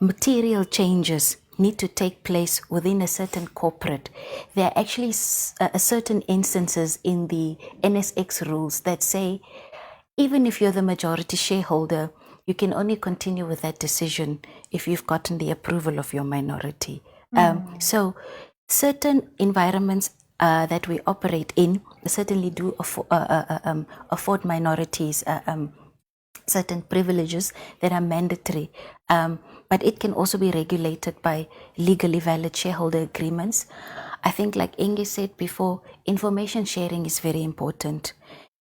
material changes need to take place within a certain corporate, there are actually certain instances in the NSX rules that say even if you're the majority shareholder, you can only continue with that decision if you've gotten the approval of your minority. So certain environments that we operate in certainly do afford minorities certain privileges that are mandatory, but it can also be regulated by legally valid shareholder agreements. I think, like Inge said before, information sharing is very important.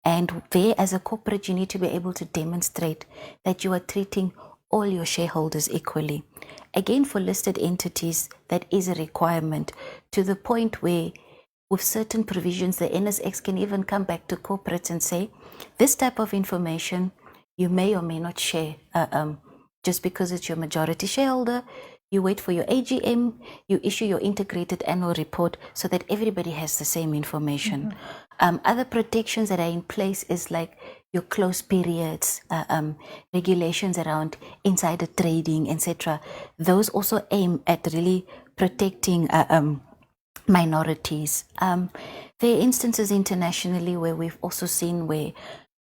And there, as a corporate, you need to be able to demonstrate that you are treating all your shareholders equally. Again, for listed entities, that is a requirement, to the point where with certain provisions, the NSX can even come back to corporates and say, this type of information you may or may not share. Just because it's your majority shareholder, you wait for your AGM, you issue your integrated annual report so that everybody has the same information. Other protections that are in place is like your close periods, regulations around insider trading, etc. Those also aim at really protecting minorities. There are instances internationally where we've also seen where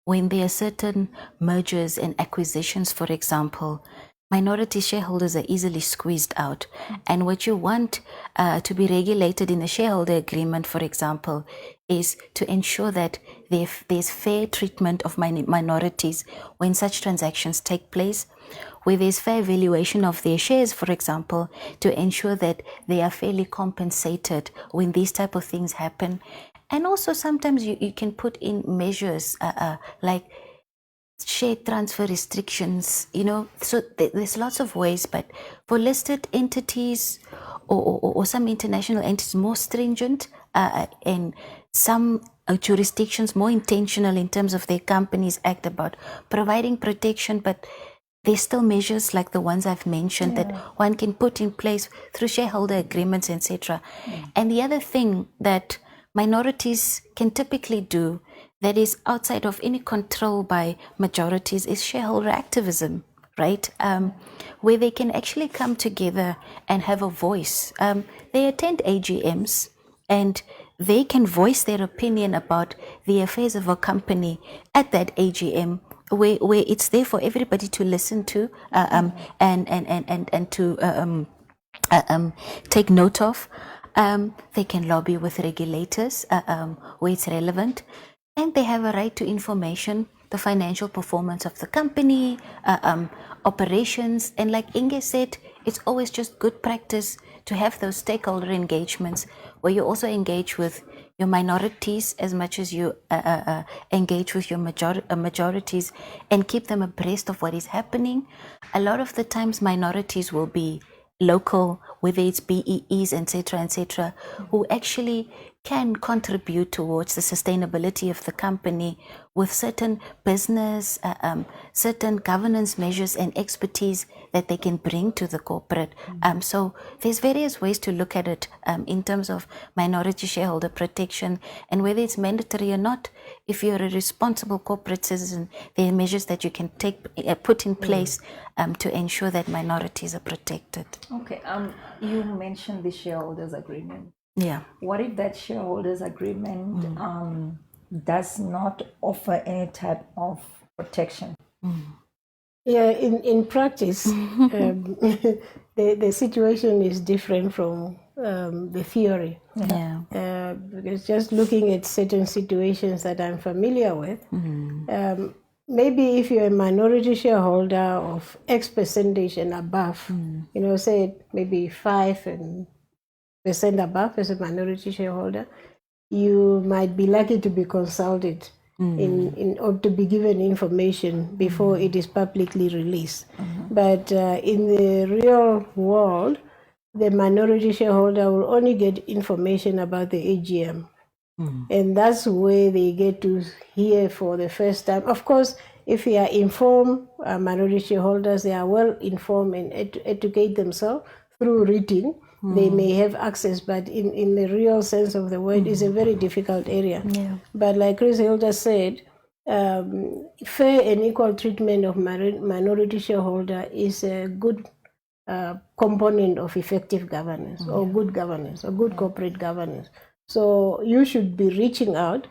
when there are certain mergers and acquisitions, for example, minority shareholders are easily squeezed out. And what you want to be regulated in a shareholder agreement, for example, is to ensure that there's fair treatment of minorities when such transactions take place, where there's fair valuation of their shares, for example, to ensure that they are fairly compensated when these type of things happen. And also sometimes you can put in measures like share transfer restrictions, so there's lots of ways, but for listed entities or some international entities, more stringent, and some jurisdictions more intentional in terms of their Companies Act about providing protection, but there's still measures like the ones I've mentioned that one can put in place through shareholder agreements, etc. And the other thing that minorities can typically do that is outside of any control by majorities is shareholder activism, right? Where they can actually come together and have a voice. They attend AGMs and they can voice their opinion about the affairs of a company at that AGM, where it's there for everybody to listen to and to take note of. They can lobby with regulators where it's relevant, and they have a right to information, the financial performance of the company, operations, and like Inge said, it's always just good practice to have those stakeholder engagements where you also engage with your minorities as much as you engage with your majorities and keep them abreast of what is happening. A lot of the times minorities will be local, whether it's BEEs, etc., who actually can contribute towards the sustainability of the company with certain business, certain governance measures and expertise that they can bring to the corporate. So there's various ways to look at it in terms of minority shareholder protection, and whether it's mandatory or not. If you're a responsible corporate citizen, there are measures that you can put in place to ensure that minorities are protected. Okay, you mentioned the shareholders agreement. Yeah. What if that shareholders agreement does not offer any type of protection? Yeah, in practice, the situation is different from the theory. Yeah. Because just looking at certain situations that I'm familiar with, maybe if you're a minority shareholder of X percentage and above, say maybe 5% above as a minority shareholder, you might be lucky to be consulted or to be given information before it is publicly released. But in the real world, the minority shareholder will only get information about the AGM. And that's where they get to hear for the first time. Of course, if they are informed, minority shareholders, they are well informed and educate themselves through reading. They may have access, but in the real sense of the word, it's a very difficult area. Yeah. But like Chris Hilda said, fair and equal treatment of minority shareholder is a good component of effective governance or good governance or good corporate governance. So you should be reaching out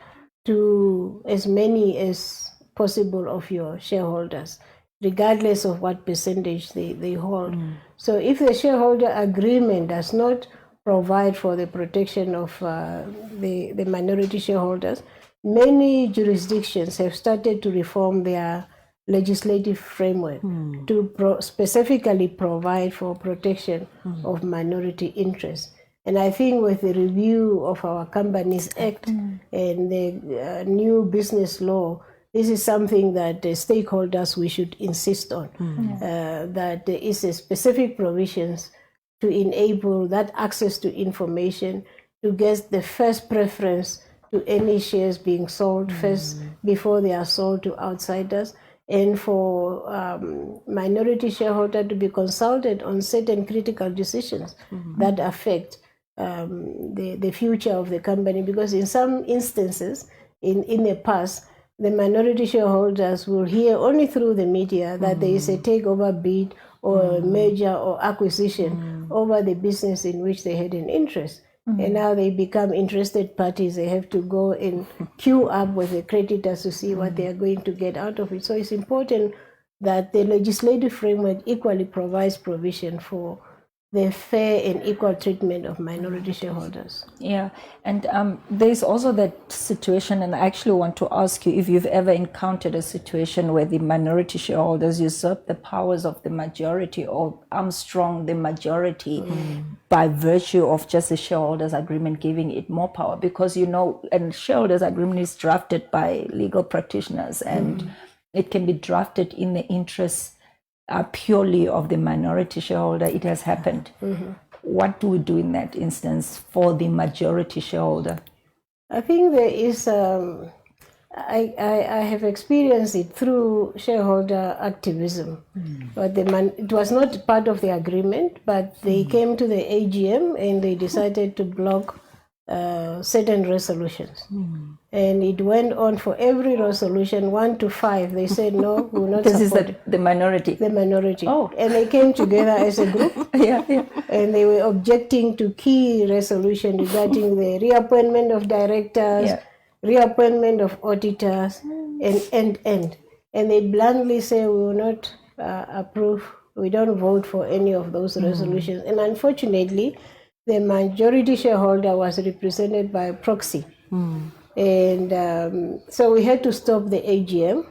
to as many as possible of your shareholders, regardless of what percentage they hold. So if the shareholder agreement does not provide for the protection of the minority shareholders, many jurisdictions have started to reform their legislative framework to specifically provide for protection of minority interests. And I think with the review of our Companies Act and the new business law, this is something that the stakeholders we should insist on, that there is a specific provisions to enable that access to information, to get the first preference to any shares being sold first before they are sold to outsiders, and for minority shareholder to be consulted on certain critical decisions that affect the future of the company. Because in some instances, in the past, the minority shareholders will hear only through the media that there is a takeover bid or a merger or acquisition over the business in which they had an interest. And now they become interested parties. They have to go and queue up with the creditors to see what they are going to get out of it. So it's important that the legislative framework equally provides provision for the fair and equal treatment of minority shareholders. Yeah, and there's also that situation, and I actually want to ask you if you've ever encountered a situation where the minority shareholders usurp the powers of the majority or armstrong the majority by virtue of just a shareholders agreement giving it more power. Because, you know, and shareholders agreement is drafted by legal practitioners, and it can be drafted in the interests purely of the minority shareholder. It has happened. What do we do in that instance for the majority shareholder? I think there is, I have experienced it through shareholder activism, but it was not part of the agreement, but they came to the AGM and they decided to block certain resolutions. And it went on for every resolution, 1 to 5. They said, no, we will not This support is the minority. the minority. Oh. And they came together as a group. Yeah. And they were objecting to key resolution regarding the reappointment of directors, reappointment of auditors, and. And they bluntly say, we will not approve, we don't vote for any of those resolutions. And unfortunately, the majority shareholder was represented by proxy. And so we had to stop the AGM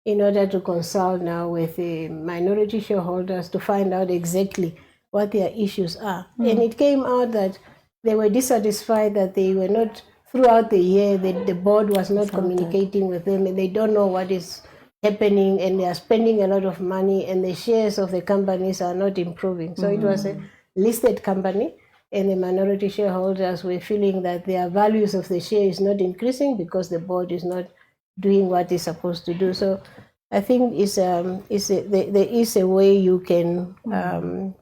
in order to consult now with the minority shareholders to find out exactly what their issues are. And it came out that they were dissatisfied that they were not, throughout the year, the board was not communicating with them, and they don't know what is happening, and they are spending a lot of money, and the shares of the companies are not improving. So it was a listed company, and the minority shareholders were feeling that their values of the share is not increasing because the board is not doing what it's supposed to do. So I think there is a way you can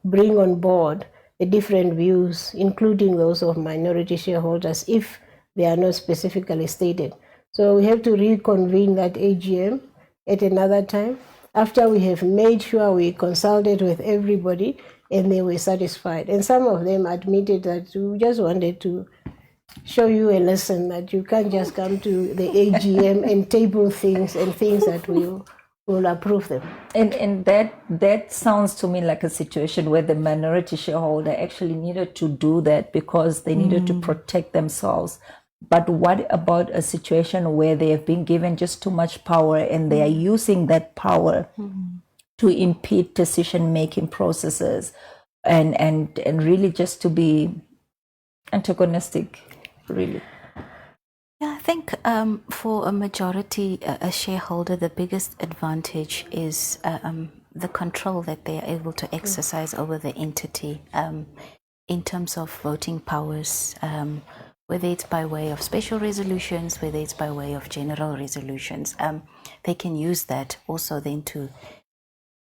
bring on board the different views, including those of minority shareholders, if they are not specifically stated. So we have to reconvene that AGM at another time, after we have made sure we consulted with everybody and they were satisfied. And some of them admitted that we just wanted to show you a lesson, that you can't just come to the AGM and table things and things that will approve them. And that sounds to me like a situation where the minority shareholder actually needed to do that because they needed to protect themselves. But what about a situation where they have been given just too much power and they are using that power to impede decision-making processes and really just to be antagonistic, really? Yeah, I think for a majority a shareholder, the biggest advantage is the control that they are able to exercise over the entity in terms of voting powers, whether it's by way of special resolutions, whether it's by way of general resolutions. They can use that also then to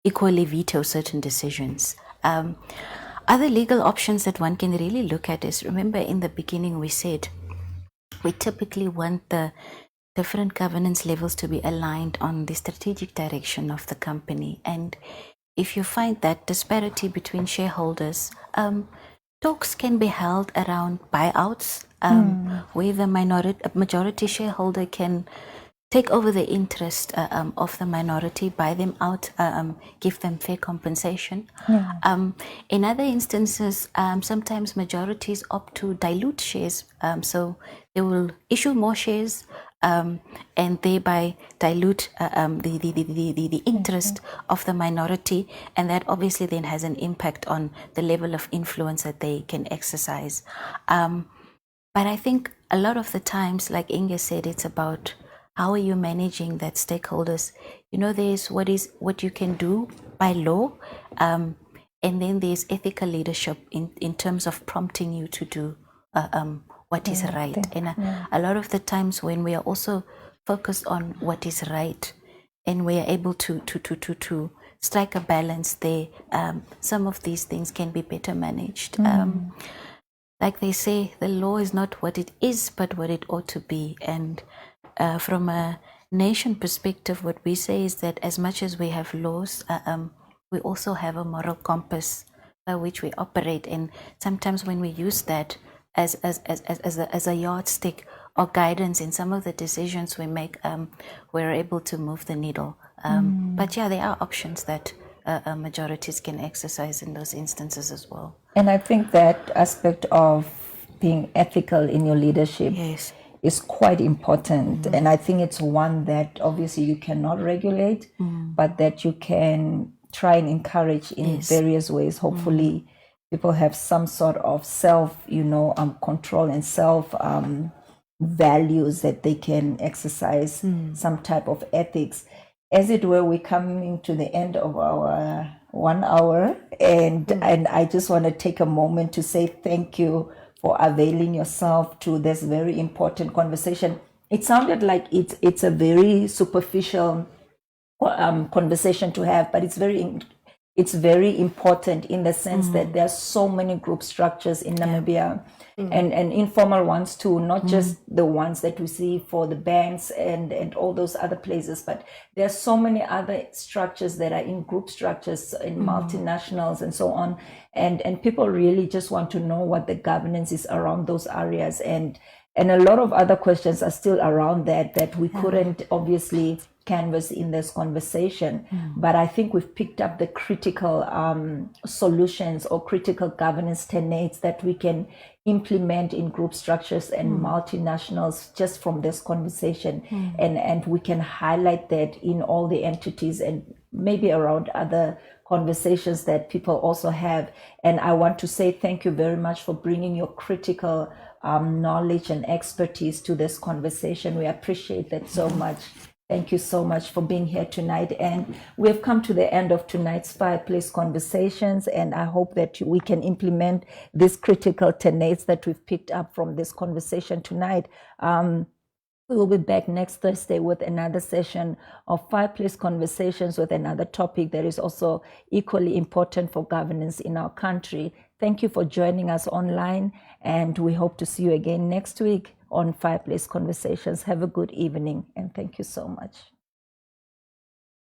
equally veto certain decisions. Other legal options that one can really look at is, remember in the beginning we said we typically want the different governance levels to be aligned on the strategic direction of the company. And if you find that disparity between shareholders, talks can be held around buyouts, where the majority shareholder can take over the interest of the minority, buy them out, give them fair compensation. In other instances, sometimes majorities opt to dilute shares, so they will issue more shares and thereby dilute the interest of the minority, and that obviously then has an impact on the level of influence that they can exercise. But I think a lot of the times, like Inge said, it's about how are you managing that stakeholders. There's what you can do by law, and then there's ethical leadership in terms of prompting you to do what is right. And a lot of the times when we are also focused on what is right, and we are able to strike a balance there, some of these things can be better managed. Like they say, the law is not what it is, but what it ought to be. And from a nation perspective, what we say is that as much as we have laws, we also have a moral compass by which we operate. And sometimes when we use that as a yardstick or guidance in some of the decisions we make, we're able to move the needle. But yeah, there are options that majorities can exercise in those instances as well. And I think that aspect of being ethical in your leadership is quite important. And I think it's one that obviously you cannot regulate, but that you can try and encourage in various ways. Hopefully people have some sort of self, control and self values that they can exercise, some type of ethics. As it were, we're coming to the end of our 1 hour, and I just want to take a moment to say thank you for availing yourself to this very important conversation. It sounded like it's a very superficial conversation to have, but it's very important in the sense that there are so many group structures in Namibia, and informal ones too, not just the ones that we see for the banks and all those other places, but there are so many other structures that are in group structures, in multinationals and so on, and people really just want to know what the governance is around those areas, and a lot of other questions are still around that we couldn't obviously canvas in this conversation, but I think we've picked up the critical solutions or critical governance tenets that we can implement in group structures and multinationals just from this conversation, and we can highlight that in all the entities and maybe around other conversations that people also have. And I want to say thank you very much for bringing your critical knowledge and expertise to this conversation. We appreciate that so much. Thank you so much for being here tonight. And we've come to the end of tonight's Fireplace Conversations, and I hope that we can implement these critical tenets that we've picked up from this conversation tonight. We will be back next Thursday with another session of Fireplace Conversations with another topic that is also equally important for governance in our country. Thank you for joining us online, and we hope to see you again next week on Fireplace Conversations. Have a good evening, and thank you so much.